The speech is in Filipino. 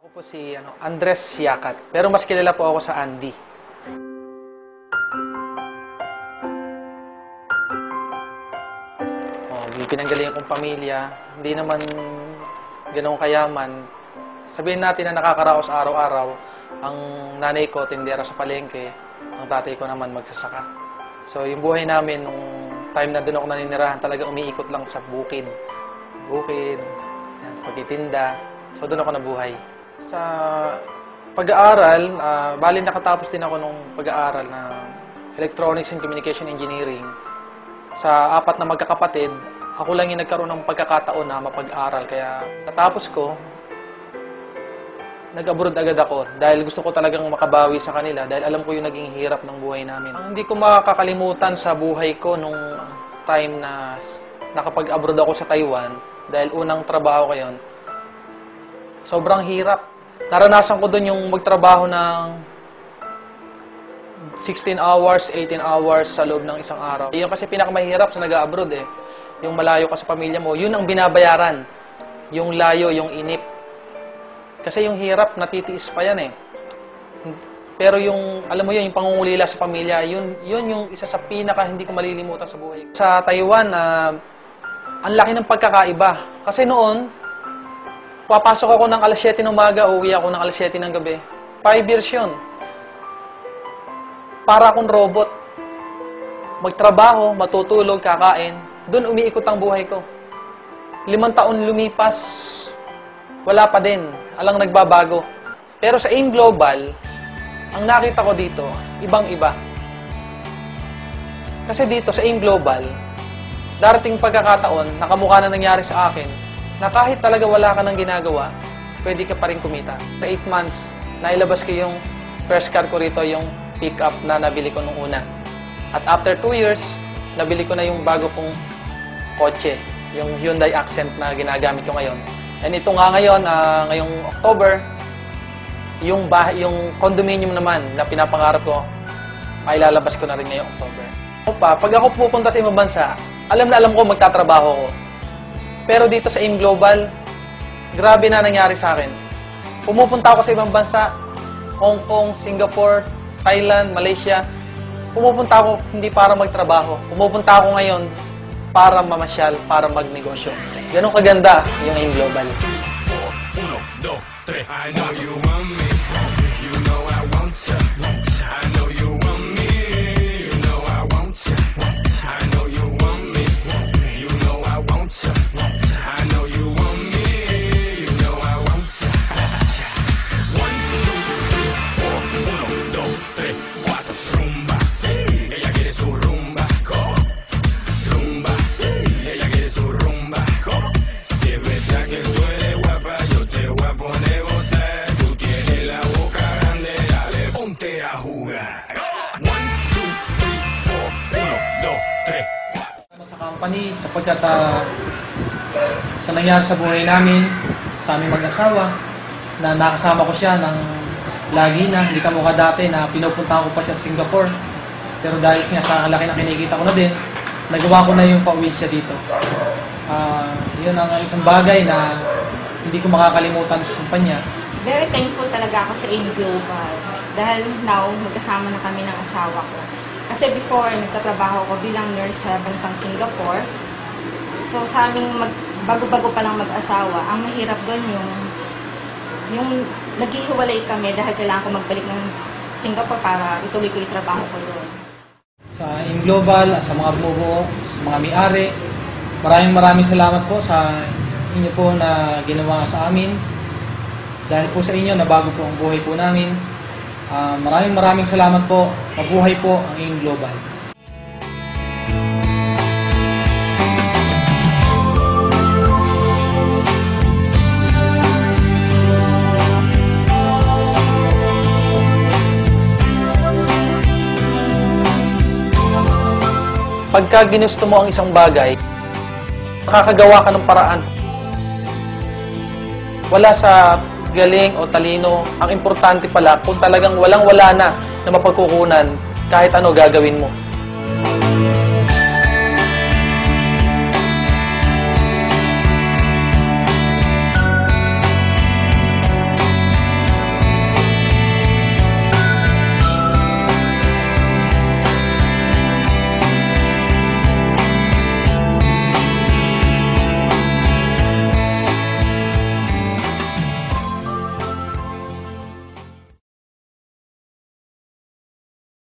Ako po si Andres Yakat, pero mas kilala po ako sa Andy. Pinanggalingan kong pamilya, hindi naman ganoong kayaman. Sabihin natin na nakakaraos araw-araw. Ang nanay ko, tindera sa palengke. Ang tatay ko naman, magsasaka. So, yung buhay namin, nung time na doon ako naninirahan, talaga umiikot lang sa bukid. Bukid, pagtitinda. So, doon ako nabuhay. Sa pag-aaral, bali nakatapos din ako nung pag-aaral na Electronics and Communication Engineering. Sa 4 na magkakapatid, ako lang yung nagkaroon ng pagkakataon na mapag-aral. Kaya natapos ko, nag-abroad agad ako dahil gusto ko talagang makabawi sa kanila dahil alam ko yung naging hirap ng buhay namin. Ang hindi ko makakalimutan sa buhay ko nung time na nakapag-abroad ako sa Taiwan dahil unang trabaho ko yun, sobrang hirap. Naranasan ko doon yung magtrabaho ng 16 hours, 18 hours sa loob ng isang araw. Yun kasi pinakamahirap sa nag-abroad eh. Yung malayo ka sa pamilya mo, yun ang binabayaran. Yung layo, yung inip. Kasi yung hirap, natitiis pa yan eh. Pero yung, alam mo yun, yung pangungulila sa pamilya, yun yung isa sa pinaka hindi ko malilimutan sa buhay. Sa Taiwan, ang laki ng pagkakaiba. Kasi noon, papasok ako ng alas 7 ng umaga, uwi ako ng alas 7 ng gabi. 5 years yun. Para akong robot. Magtrabaho, matutulog, kakain. Doon umiikot ang buhay ko. 5 taon lumipas, wala pa din. Alang nagbabago. Pero sa AIM Global, ang nakita ko dito, ibang-iba. Kasi dito sa AIM Global, darating pagkakataon, nakamukha na nangyari sa akin, na kahit talaga wala ka ng ginagawa, pwede ka pa rin kumita. Sa 8 months, nailabas ko yung first car ko rito, yung pick-up na nabili ko nung una. At after 2 years, nabili ko na yung bago kong kotse, yung Hyundai Accent na ginagamit ko ngayon. And ito nga ngayon, ngayong October, yung condominium naman na pinapangarap ko, mailalabas ko na rin ngayong October. Pag ako pupunta sa ibang bansa, alam na alam ko magtatrabaho ko. Pero dito sa AIM Global, grabe na nangyari sa akin. Pumupunta ako sa ibang bansa, Hong Kong, Singapore, Thailand, Malaysia. Pumupunta ako hindi para magtrabaho. Pumupunta ako ngayon para mamasyal, para magnegosyo. Ganun kaganda yung AIM Global. 1, 2, 3. I know you want me. You know I want you. I know you want me. You know I want you. I know you want me. You know I want you. I know you want me. You know I want you. 1, 2, 3, 4. 1, 2, 3, 4. Rumba. Ella quiere su rumba. Rumba. Ella quiere su rumba. Si es verdad que tú eres guapa, yo te voy a poner gozar. Tú tienes la boca grande, dale, ponte a jugar. 1, 2, 3, 4. 1, 2, 3. Sa company, sapagkat sa nangyari sa buhay namin, sa aming mag-asawa, na nakasama ko siya ng lagi na, hindi ka mukha dati na pinupuntahan ko pa siya sa Singapore. Pero dahil nga sa laki na kinikita ko na din, nagawa ko na yung pauwi siya dito. Yun ang isang bagay na hindi ko makakalimutan sa kumpanya. Very thankful talaga ako sa AIM Global. Dahil now, magkasama na kami ng asawa ko. Kasi before, nagtatrabaho ko bilang nurse sa bansang Singapore. So sa aming bago-bago pa lang mag-asawa, ang mahirap doon yung naghihiwalay kami dahil kailangan ko magbalik ng Singapore para ituloy ko yung trabaho ko doon. Sa AIM Global, sa mga bumubuo, sa mga may-ari, maraming salamat po sa inyo po na ginawa sa amin. Dahil po sa inyo, nabago po ang buhay po namin. Maraming salamat po. Mabuhay po ang AIM Global. Pagka ginusto mo ang isang bagay, makakagawa ka ng paraan. Wala sa galing o talino. Ang importante pala, kung talagang walang-wala na mapagkukunan, kahit ano gagawin mo.